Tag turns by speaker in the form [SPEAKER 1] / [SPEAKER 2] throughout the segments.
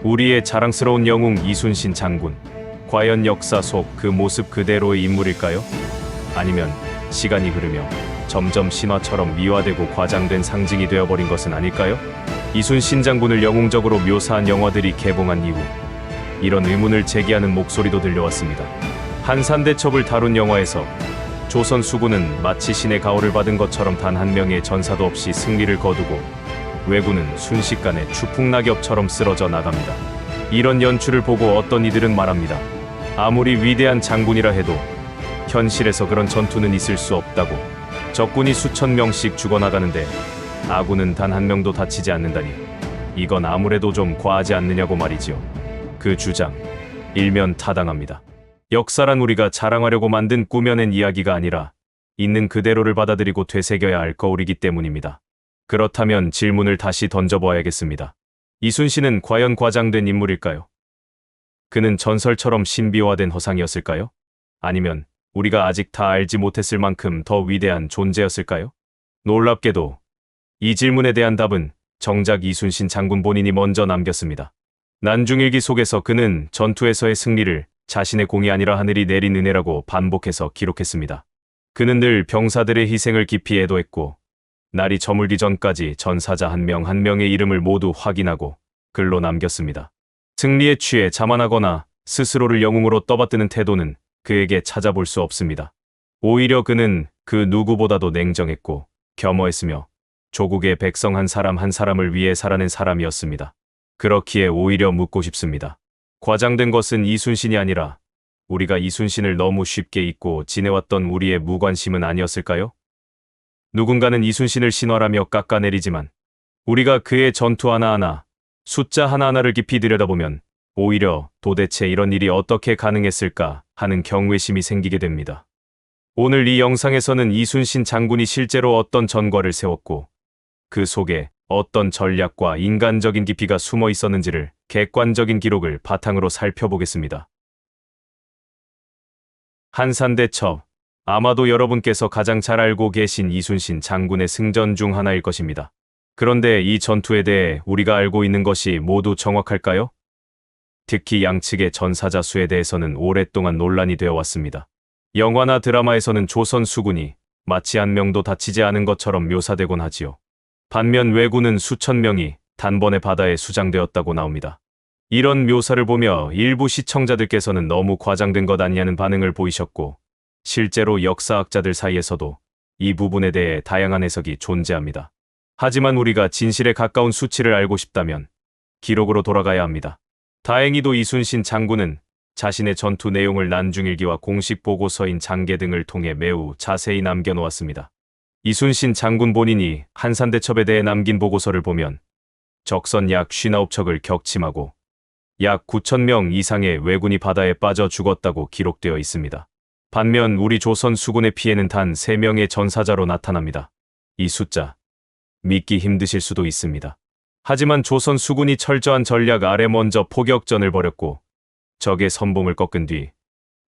[SPEAKER 1] 우리의 자랑스러운 영웅 이순신 장군. 과연 역사 속 그 모습 그대로의 인물일까요? 아니면 시간이 흐르며 점점 신화처럼 미화되고 과장된 상징이 되어버린 것은 아닐까요? 이순신 장군을 영웅적으로 묘사한 영화들이 개봉한 이후 이런 의문을 제기하는 목소리도 들려왔습니다. 한산대첩을 다룬 영화에서 조선 수군은 마치 신의 가호를 받은 것처럼 단 한 명의 전사도 없이 승리를 거두고 왜군은 순식간에 추풍낙엽처럼 쓰러져 나갑니다. 이런 연출을 보고 어떤 이들은 말합니다. 아무리 위대한 장군이라 해도 현실에서 그런 전투는 있을 수 없다고. 적군이 수천 명씩 죽어나가는데 아군은 단 한 명도 다치지 않는다니, 이건 아무래도 좀 과하지 않느냐고 말이지요. 그 주장 일면 타당합니다. 역사란 우리가 자랑하려고 만든 꾸며낸 이야기가 아니라 있는 그대로를 받아들이고 되새겨야 할 거울이기 때문입니다. 그렇다면 질문을 다시 던져보아야겠습니다. 이순신은 과연 과장된 인물일까요? 그는 전설처럼 신비화된 허상이었을까요? 아니면 우리가 아직 다 알지 못했을 만큼 더 위대한 존재였을까요? 놀랍게도 이 질문에 대한 답은 정작 이순신 장군 본인이 먼저 남겼습니다. 난중일기 속에서 그는 전투에서의 승리를 자신의 공이 아니라 하늘이 내린 은혜라고 반복해서 기록했습니다. 그는 늘 병사들의 희생을 깊이 애도했고 날이 저물기 전까지 전사자 한 명 한 명의 이름을 모두 확인하고 글로 남겼습니다. 승리에 취해 자만하거나 스스로를 영웅으로 떠받드는 태도는 그에게 찾아볼 수 없습니다. 오히려 그는 그 누구보다도 냉정했고 겸허했으며 조국의 백성 한 사람 한 사람을 위해 살아낸 사람이었습니다. 그렇기에 오히려 묻고 싶습니다. 과장된 것은 이순신이 아니라 우리가 이순신을 너무 쉽게 잊고 지내왔던 우리의 무관심은 아니었을까요? 누군가는 이순신을 신화라며 깎아내리지만 우리가 그의 전투 하나하나, 숫자 하나하나를 깊이 들여다보면 오히려 도대체 이런 일이 어떻게 가능했을까 하는 경외심이 생기게 됩니다. 오늘 이 영상에서는 이순신 장군이 실제로 어떤 전과를 세웠고 그 속에 어떤 전략과 인간적인 깊이가 숨어 있었는지를 객관적인 기록을 바탕으로 살펴보겠습니다. 한산대첩, 아마도 여러분께서 가장 잘 알고 계신 이순신 장군의 승전 중 하나일 것입니다. 그런데 이 전투에 대해 우리가 알고 있는 것이 모두 정확할까요? 특히 양측의 전사자 수에 대해서는 오랫동안 논란이 되어 왔습니다. 영화나 드라마에서는 조선 수군이 마치 한 명도 다치지 않은 것처럼 묘사되곤 하지요. 반면 왜군은 수천 명이 단번에 바다에 수장되었다고 나옵니다. 이런 묘사를 보며 일부 시청자들께서는 너무 과장된 것 아니냐는 반응을 보이셨고, 실제로 역사학자들 사이에서도 이 부분에 대해 다양한 해석이 존재합니다. 하지만 우리가 진실에 가까운 수치를 알고 싶다면 기록으로 돌아가야 합니다. 다행히도 이순신 장군은 자신의 전투 내용을 난중일기와 공식 보고서인 장계 등을 통해 매우 자세히 남겨놓았습니다. 이순신 장군 본인이 한산대첩에 대해 남긴 보고서를 보면 적선 약 59척을 격침하고 약 9,000명 이상의 왜군이 바다에 빠져 죽었다고 기록되어 있습니다. 반면 우리 조선 수군의 피해는 단 3명의 전사자로 나타납니다. 이 숫자 믿기 힘드실 수도 있습니다. 하지만 조선 수군이 철저한 전략 아래 먼저 포격전을 벌였고 적의 선봉을 꺾은 뒤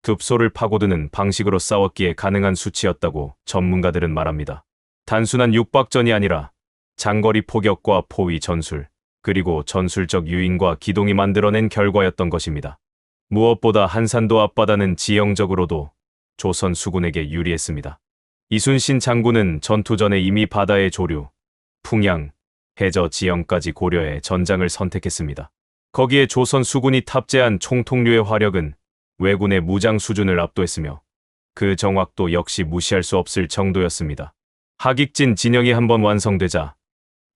[SPEAKER 1] 급소를 파고드는 방식으로 싸웠기에 가능한 수치였다고 전문가들은 말합니다. 단순한 육박전이 아니라 장거리 포격과 포위 전술, 그리고 전술적 유인과 기동이 만들어낸 결과였던 것입니다. 무엇보다 한산도 앞바다는 지형적으로도 조선 수군에게 유리했습니다. 이순신 장군은 전투 전에 이미 바다의 조류, 풍양, 해저 지형까지 고려해 전장을 선택했습니다. 거기에 조선 수군이 탑재한 총통류의 화력은 왜군의 무장 수준을 압도했으며 그 정확도 역시 무시할 수 없을 정도였습니다. 하객진 진영이 한번 완성되자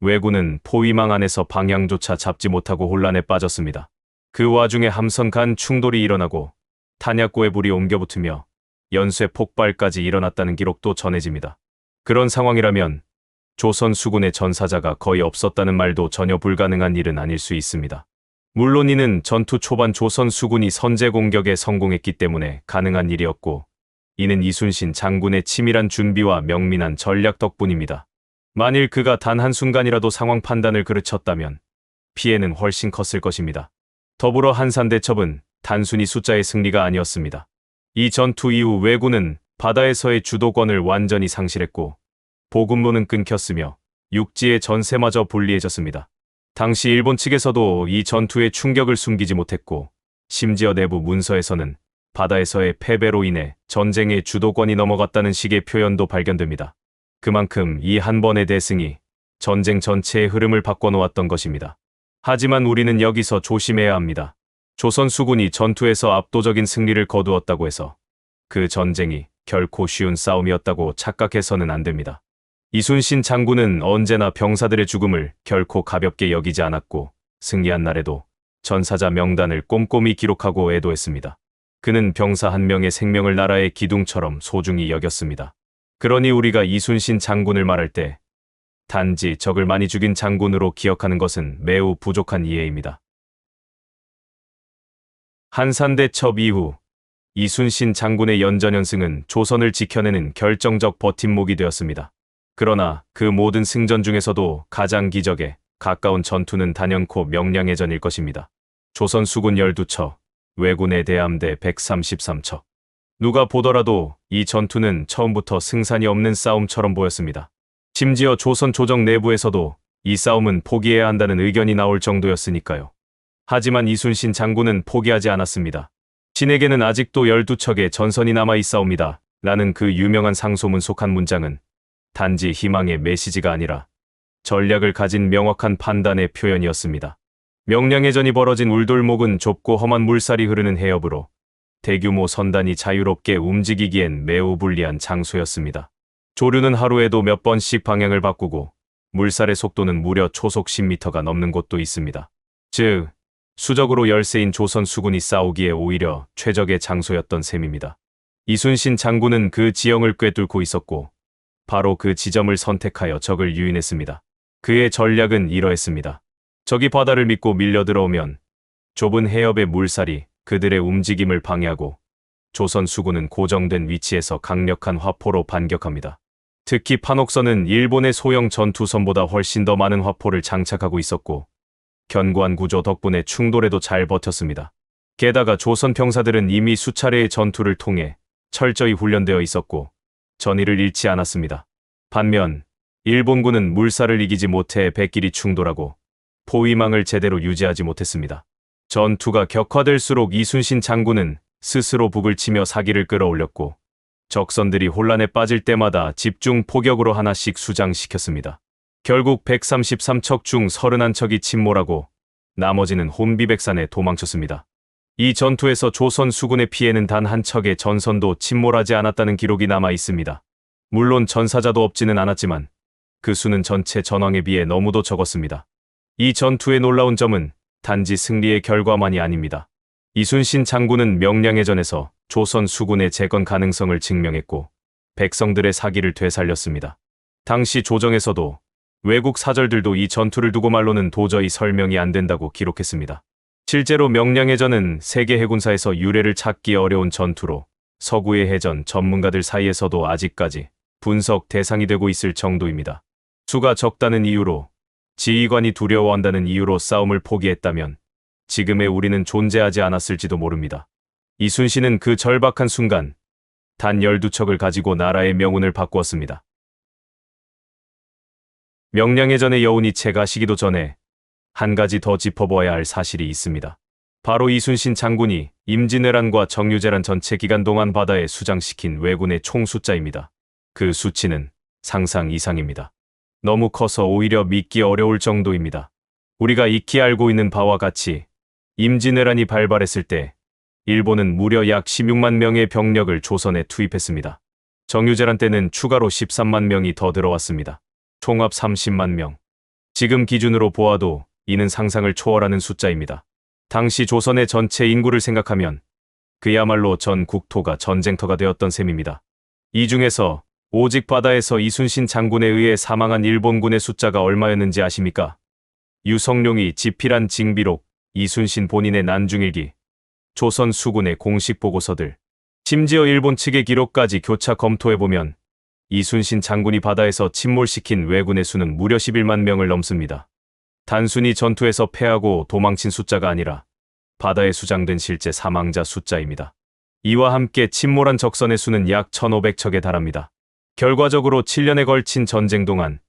[SPEAKER 1] 왜군은 포위망 안에서 방향조차 잡지 못하고 혼란에 빠졌습니다. 그 와중에 함선 간 충돌이 일어나고 탄약고에 불이 옮겨붙으며 연쇄 폭발까지 일어났다는 기록도 전해집니다. 그런 상황이라면 조선 수군의 전사자가 거의 없었다는 말도 전혀 불가능한 일은 아닐 수 있습니다. 물론 이는 전투 초반 조선 수군이 선제 공격에 성공했기 때문에 가능한 일이었고, 이는 이순신 장군의 치밀한 준비와 명민한 전략 덕분입니다. 만일 그가 단 한순간이라도 상황 판단을 그르쳤다면 피해는 훨씬 컸을 것입니다. 더불어 한산대첩은 단순히 숫자의 승리가 아니었습니다. 이 전투 이후 왜군은 바다에서의 주도권을 완전히 상실했고 보급로는 끊겼으며 육지의 전세마저 불리해졌습니다. 당시 일본 측에서도 이 전투의 충격을 숨기지 못했고, 심지어 내부 문서에서는 바다에서의 패배로 인해 전쟁의 주도권이 넘어갔다는 식의 표현도 발견됩니다. 그만큼 이 한 번의 대승이 전쟁 전체의 흐름을 바꿔놓았던 것입니다. 하지만 우리는 여기서 조심해야 합니다. 조선 수군이 전투에서 압도적인 승리를 거두었다고 해서 그 전쟁이 결코 쉬운 싸움이었다고 착각해서는 안 됩니다. 이순신 장군은 언제나 병사들의 죽음을 결코 가볍게 여기지 않았고, 승리한 날에도 전사자 명단을 꼼꼼히 기록하고 애도했습니다. 그는 병사 한 명의 생명을 나라의 기둥처럼 소중히 여겼습니다. 그러니 우리가 이순신 장군을 말할 때 단지 적을 많이 죽인 장군으로 기억하는 것은 매우 부족한 이해입니다. 한산대첩 이후 이순신 장군의 연전연승은 조선을 지켜내는 결정적 버팀목이 되었습니다. 그러나 그 모든 승전 중에서도 가장 기적에 가까운 전투는 단연코 명량해전일 것입니다. 조선 수군 12척, 왜군의 대함대 133척. 누가 보더라도 이 전투는 처음부터 승산이 없는 싸움처럼 보였습니다. 심지어 조선 조정 내부에서도 이 싸움은 포기해야 한다는 의견이 나올 정도였으니까요. 하지만 이순신 장군은 포기하지 않았습니다. 신에게는 아직도 12척의 전선이 남아 있사옵니다. 라는 그 유명한 상소문 속 한 문장은 단지 희망의 메시지가 아니라 전략을 가진 명확한 판단의 표현이었습니다. 명량해전이 벌어진 울돌목은 좁고 험한 물살이 흐르는 해협으로 대규모 선단이 자유롭게 움직이기엔 매우 불리한 장소였습니다. 조류는 하루에도 몇 번씩 방향을 바꾸고 물살의 속도는 무려 초속 10m가 넘는 곳도 있습니다. 즉, 수적으로 열세인 조선 수군이 싸우기에 오히려 최적의 장소였던 셈입니다. 이순신 장군은 그 지형을 꿰뚫고 있었고 바로 그 지점을 선택하여 적을 유인했습니다. 그의 전략은 이러했습니다. 적이 바다를 믿고 밀려 들어오면 좁은 해협의 물살이 그들의 움직임을 방해하고 조선 수군은 고정된 위치에서 강력한 화포로 반격합니다. 특히 판옥선은 일본의 소형 전투선보다 훨씬 더 많은 화포를 장착하고 있었고 견고한 구조 덕분에 충돌에도 잘 버텼습니다. 게다가 조선 병사들은 이미 수차례의 전투를 통해 철저히 훈련되어 있었고 전의를 잃지 않았습니다. 반면 일본군은 물살을 이기지 못해 백길이 충돌하고 포위망을 제대로 유지하지 못했습니다. 전투가 격화될수록 이순신 장군은 스스로 북을 치며 사기를 끌어올렸고 적선들이 혼란에 빠질 때마다 집중 포격으로 하나씩 수장시켰습니다. 결국 133척 중 31척이 침몰하고 나머지는 혼비백산에 도망쳤습니다. 이 전투에서 조선 수군의 피해는 단 한 척의 전선도 침몰하지 않았다는 기록이 남아 있습니다. 물론 전사자도 없지는 않았지만 그 수는 전체 전황에 비해 너무도 적었습니다. 이 전투의 놀라운 점은 단지 승리의 결과만이 아닙니다. 이순신 장군은 명량해전에서 조선 수군의 재건 가능성을 증명했고 백성들의 사기를 되살렸습니다. 당시 조정에서도 외국 사절들도 이 전투를 두고 말로는 도저히 설명이 안 된다고 기록했습니다. 실제로 명량해전은 세계 해군사에서 유례를 찾기 어려운 전투로 서구의 해전 전문가들 사이에서도 아직까지 분석 대상이 되고 있을 정도입니다. 수가 적다는 이유로, 지휘관이 두려워한다는 이유로 싸움을 포기했다면 지금의 우리는 존재하지 않았을지도 모릅니다. 이순신은 그 절박한 순간 단 12척을 가지고 나라의 명운을 바꾸었습니다. 명량해전의 여운이 채가 시기도 전에 한 가지 더 짚어보아야 할 사실이 있습니다. 바로 이순신 장군이 임진왜란과 정유재란 전체 기간 동안 바다에 수장시킨 왜군의 총 숫자입니다. 그 수치는 상상 이상입니다. 너무 커서 오히려 믿기 어려울 정도입니다. 우리가 익히 알고 있는 바와 같이 임진왜란이 발발했을 때 일본은 무려 약 16만 명의 병력을 조선에 투입했습니다. 정유재란 때는 추가로 13만 명이 더 들어왔습니다. 총합 30만 명. 지금 기준으로 보아도 이는 상상을 초월하는 숫자입니다. 당시 조선의 전체 인구를 생각하면 그야말로 전 국토가 전쟁터가 되었던 셈입니다. 이 중에서 오직 바다에서 이순신 장군에 의해 사망한 일본군의 숫자가 얼마였는지 아십니까? 유성룡이 집필한 징비록, 이순신 본인의 난중일기, 조선 수군의 공식 보고서들, 심지어 일본 측의 기록까지 교차 검토해보면 이순신 장군이 바다에서 침몰시킨 왜군의 수는 무려 11만 명을 넘습니다. 단순히 전투에서 패하고 도망친 숫자가 아니라 바다에 수장된 실제 사망자 숫자입니다. 이와 함께 침몰한 적선의 수는 약 1,500척에 달합니다. 결과적으로 7년에 걸친 전쟁 동안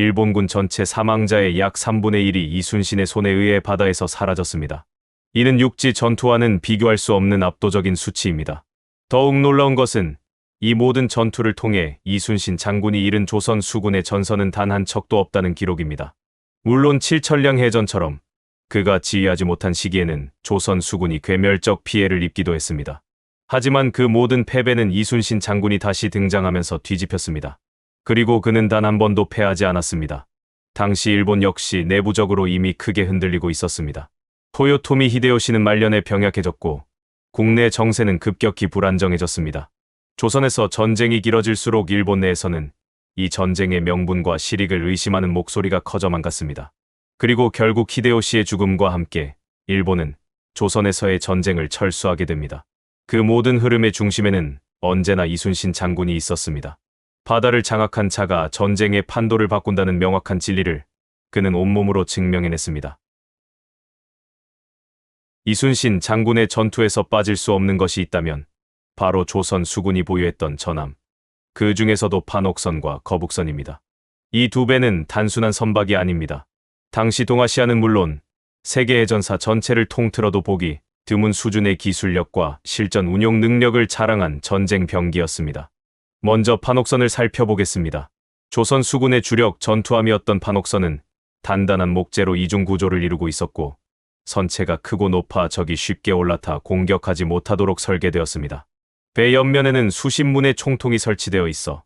[SPEAKER 1] 일본군 전체 사망자의 약 3분의 1이 이순신의 손에 의해 바다에서 사라졌습니다. 이는 육지 전투와는 비교할 수 없는 압도적인 수치입니다. 더욱 놀라운 것은 이 모든 전투를 통해 이순신 장군이 잃은 조선 수군의 전선은 단 한 척도 없다는 기록입니다. 물론 칠천량 해전처럼 그가 지휘하지 못한 시기에는 조선 수군이 괴멸적 피해를 입기도 했습니다. 하지만 그 모든 패배는 이순신 장군이 다시 등장하면서 뒤집혔습니다. 그리고 그는 단 한 번도 패하지 않았습니다. 당시 일본 역시 내부적으로 이미 크게 흔들리고 있었습니다. 토요토미 히데요시는 말년에 병약해졌고 국내 정세는 급격히 불안정해졌습니다. 조선에서 전쟁이 길어질수록 일본 내에서는 이 전쟁의 명분과 실익을 의심하는 목소리가 커져만 갔습니다. 그리고 결국 히데요시의 죽음과 함께 일본은 조선에서의 전쟁을 철수하게 됩니다. 그 모든 흐름의 중심에는 언제나 이순신 장군이 있었습니다. 바다를 장악한 자가 전쟁의 판도를 바꾼다는 명확한 진리를 그는 온몸으로 증명해냈습니다. 이순신 장군의 전투에서 빠질 수 없는 것이 있다면 바로 조선 수군이 보유했던 전함, 그 중에서도 판옥선과 거북선입니다. 이 두 배는 단순한 선박이 아닙니다. 당시 동아시아는 물론 세계 해전사 전체를 통틀어도 보기 드문 수준의 기술력과 실전 운용 능력을 자랑한 전쟁 병기였습니다. 먼저 판옥선을 살펴보겠습니다. 조선 수군의 주력 전투함이었던 판옥선은 단단한 목재로 이중 구조를 이루고 있었고 선체가 크고 높아 적이 쉽게 올라타 공격하지 못하도록 설계되었습니다. 배 옆면에는 수십 문의 총통이 설치되어 있어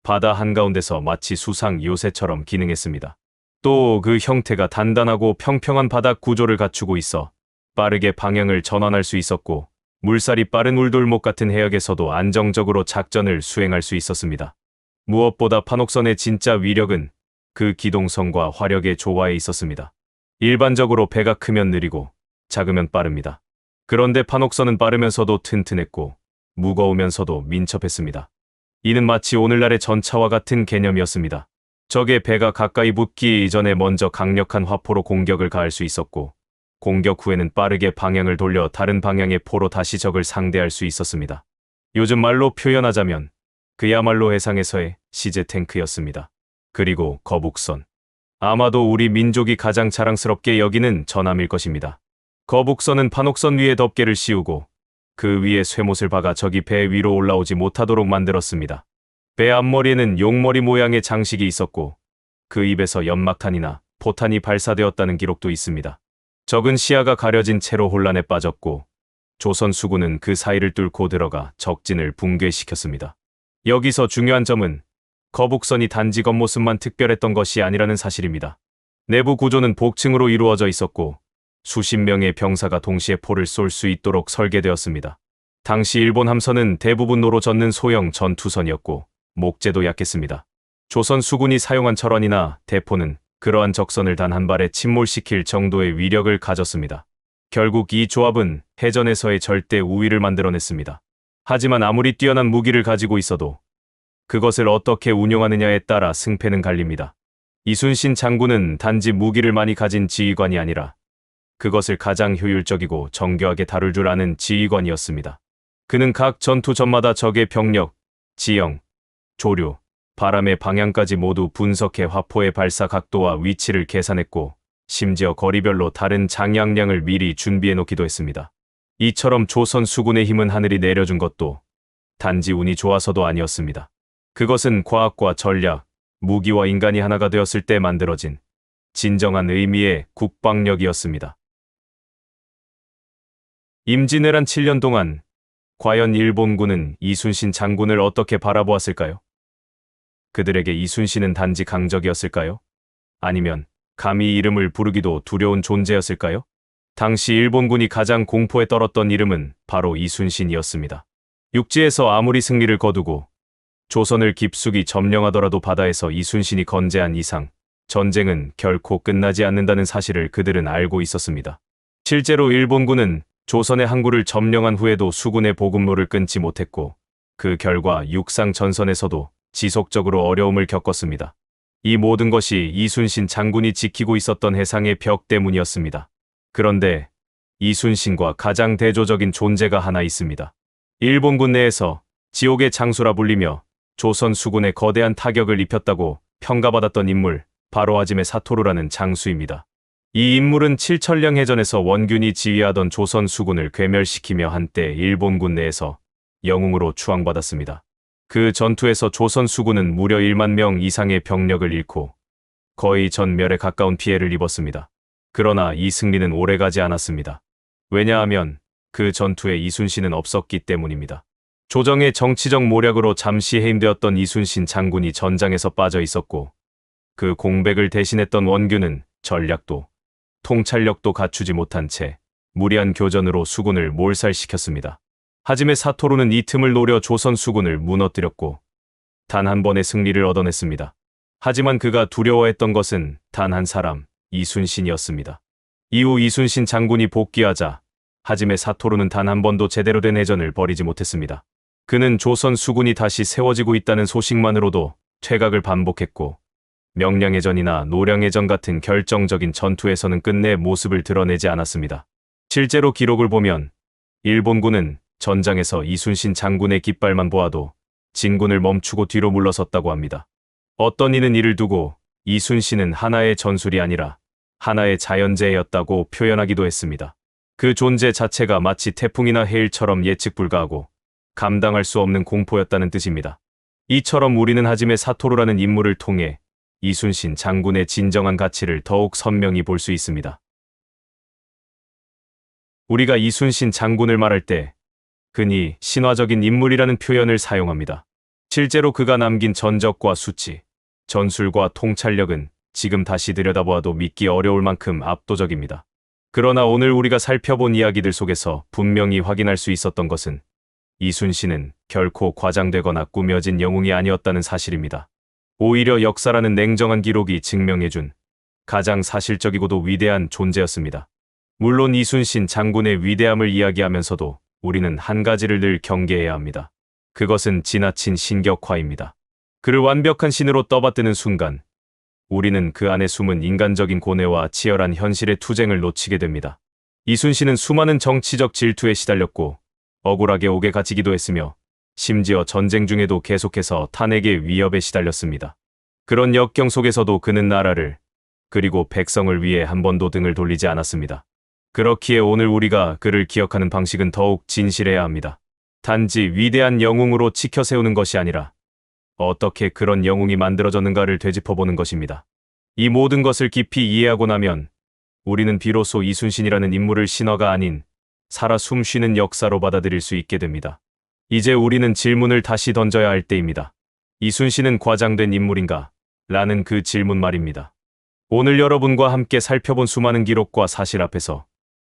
[SPEAKER 1] 바다 한가운데서 마치 수상 요새처럼 기능했습니다. 또 그 형태가 단단하고 평평한 바닥 구조를 갖추고 있어 빠르게 방향을 전환할 수 있었고 물살이 빠른 울돌목 같은 해역에서도 안정적으로 작전을 수행할 수 있었습니다. 무엇보다 판옥선의 진짜 위력은 그 기동성과 화력의 조화에 있었습니다. 일반적으로 배가 크면 느리고 작으면 빠릅니다. 그런데 판옥선은 빠르면서도 튼튼했고 무거우면서도 민첩했습니다. 이는 마치 오늘날의 전차와 같은 개념이었습니다. 적의 배가 가까이 붙기 이전에 먼저 강력한 화포로 공격을 가할 수 있었고 공격 후에는 빠르게 방향을 돌려 다른 방향의 포로 다시 적을 상대할 수 있었습니다. 요즘 말로 표현하자면 그야말로 해상에서의 시제 탱크였습니다. 그리고 거북선. 아마도 우리 민족이 가장 자랑스럽게 여기는 전함일 것입니다. 거북선은 판옥선 위에 덮개를 씌우고 그 위에 쇠못을 박아 적이 배 위로 올라오지 못하도록 만들었습니다. 배 앞머리에는 용머리 모양의 장식이 있었고 그 입에서 연막탄이나 포탄이 발사되었다는 기록도 있습니다. 적은 시야가 가려진 채로 혼란에 빠졌고 조선 수군은 그 사이를 뚫고 들어가 적진을 붕괴시켰습니다. 여기서 중요한 점은 거북선이 단지 겉모습만 특별했던 것이 아니라는 사실입니다. 내부 구조는 복층으로 이루어져 있었고 수십 명의 병사가 동시에 포를 쏠 수 있도록 설계되었습니다. 당시 일본 함선은 대부분 노로 젓는 소형 전투선이었고 목재도 약했습니다. 조선 수군이 사용한 철원이나 대포는 그러한 적선을 단 한 발에 침몰시킬 정도의 위력을 가졌습니다. 결국 이 조합은 해전에서의 절대 우위를 만들어냈습니다. 하지만 아무리 뛰어난 무기를 가지고 있어도 그것을 어떻게 운용하느냐에 따라 승패는 갈립니다. 이순신 장군은 단지 무기를 많이 가진 지휘관이 아니라 그것을 가장 효율적이고 정교하게 다룰 줄 아는 지휘관이었습니다. 그는 각 전투 전마다 적의 병력, 지형, 조류, 바람의 방향까지 모두 분석해 화포의 발사 각도와 위치를 계산했고 심지어 거리별로 다른 장약량을 미리 준비해 놓기도 했습니다. 이처럼 조선 수군의 힘은 하늘이 내려준 것도 단지 운이 좋아서도 아니었습니다. 그것은 과학과 전략, 무기와 인간이 하나가 되었을 때 만들어진 진정한 의미의 국방력이었습니다. 임진왜란 7년 동안 과연 일본군은 이순신 장군을 어떻게 바라보았을까요? 그들에게 이순신은 단지 강적이었을까요? 아니면 감히 이름을 부르기도 두려운 존재였을까요? 당시 일본군이 가장 공포에 떨었던 이름은 바로 이순신이었습니다. 육지에서 아무리 승리를 거두고 조선을 깊숙이 점령하더라도 바다에서 이순신이 건재한 이상 전쟁은 결코 끝나지 않는다는 사실을 그들은 알고 있었습니다. 실제로 일본군은 조선의 항구를 점령한 후에도 수군의 보급로를 끊지 못했고 그 결과 육상 전선에서도 지속적으로 어려움을 겪었습니다. 이 모든 것이 이순신 장군이 지키고 있었던 해상의 벽 때문이었습니다. 그런데 이순신과 가장 대조적인 존재가 하나 있습니다. 일본군 내에서 지옥의 장수라 불리며 조선 수군에 거대한 타격을 입혔다고 평가받았던 인물, 바로 아지메 사토루라는 장수입니다. 이 인물은 칠천령 해전에서 원균이 지휘하던 조선 수군을 괴멸시키며 한때 일본군 내에서 영웅으로 추앙받았습니다. 그 전투에서 조선 수군은 무려 1만 명 이상의 병력을 잃고 거의 전멸에 가까운 피해를 입었습니다. 그러나 이 승리는 오래가지 않았습니다. 왜냐하면 그 전투에 이순신은 없었기 때문입니다. 조정의 정치적 모략으로 잠시 해임되었던 이순신 장군이 전장에서 빠져 있었고 그 공백을 대신했던 원균은 전략도 통찰력도 갖추지 못한 채 무리한 교전으로 수군을 몰살시켰습니다. 하지메 사토루는 이 틈을 노려 조선 수군을 무너뜨렸고 단 한 번의 승리를 얻어냈습니다. 하지만 그가 두려워했던 것은 단 한 사람, 이순신이었습니다. 이후 이순신 장군이 복귀하자 하지메 사토루는 단 한 번도 제대로 된 해전을 벌이지 못했습니다. 그는 조선 수군이 다시 세워지고 있다는 소식만으로도 퇴각을 반복했고 명량해전이나 노량해전 같은 결정적인 전투에서는 끝내 모습을 드러내지 않았습니다. 실제로 기록을 보면 일본군은 전장에서 이순신 장군의 깃발만 보아도 진군을 멈추고 뒤로 물러섰다고 합니다. 어떤 이는 이를 두고 이순신은 하나의 전술이 아니라 하나의 자연재해였다고 표현하기도 했습니다. 그 존재 자체가 마치 태풍이나 해일처럼 예측 불가하고 감당할 수 없는 공포였다는 뜻입니다. 이처럼 우리는 하지메 사토루라는 인물을 통해 이순신 장군의 진정한 가치를 더욱 선명히 볼 수 있습니다. 우리가 이순신 장군을 말할 때 흔히 신화적인 인물이라는 표현을 사용합니다. 실제로 그가 남긴 전적과 수치, 전술과 통찰력은 지금 다시 들여다보아도 믿기 어려울 만큼 압도적입니다. 그러나 오늘 우리가 살펴본 이야기들 속에서 분명히 확인할 수 있었던 것은 이순신은 결코 과장되거나 꾸며진 영웅이 아니었다는 사실입니다. 오히려 역사라는 냉정한 기록이 증명해준 가장 사실적이고도 위대한 존재였습니다. 물론 이순신 장군의 위대함을 이야기하면서도 우리는 한 가지를 늘 경계해야 합니다. 그것은 지나친 신격화입니다. 그를 완벽한 신으로 떠받드는 순간 우리는 그 안에 숨은 인간적인 고뇌와 치열한 현실의 투쟁을 놓치게 됩니다. 이순신은 수많은 정치적 질투에 시달렸고 억울하게 옥에 갇히기도 했으며 심지어 전쟁 중에도 계속해서 탄핵의 위협에 시달렸습니다. 그런 역경 속에서도 그는 나라를 그리고 백성을 위해 한 번도 등을 돌리지 않았습니다. 그렇기에 오늘 우리가 그를 기억하는 방식은 더욱 진실해야 합니다. 단지 위대한 영웅으로 지켜세우는 것이 아니라 어떻게 그런 영웅이 만들어졌는가를 되짚어보는 것입니다. 이 모든 것을 깊이 이해하고 나면 우리는 비로소 이순신이라는 인물을 신화가 아닌 살아 숨쉬는 역사로 받아들일 수 있게 됩니다. 이제 우리는 질문을 다시 던져야 할 때입니다. 이순신은 과장된 인물인가? 라는 그 질문 말입니다. 오늘 여러분과 함께 살펴본 수많은 기록과 사실 앞에서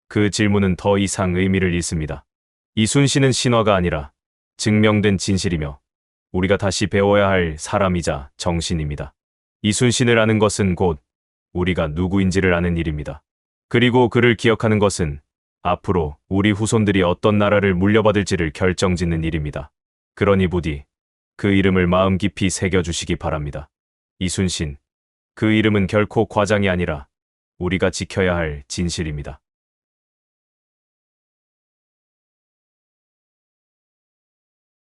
[SPEAKER 1] 그 질문은 더 이상 의미를 잃습니다. 이순신은 신화가 아니라 증명된 진실이며 우리가 다시 배워야 할 사람이자 정신입니다. 이순신을 아는 것은 곧 우리가 누구인지를 아는 일입니다. 그리고 그를 기억하는 것은 앞으로 우리 후손들이 어떤 나라를 물려받을지를 결정짓는 일입니다. 그러니 부디 그 이름을 마음 깊이 새겨주시기 바랍니다. 이순신, 그 이름은 결코 과장이 아니라 우리가 지켜야 할 진실입니다.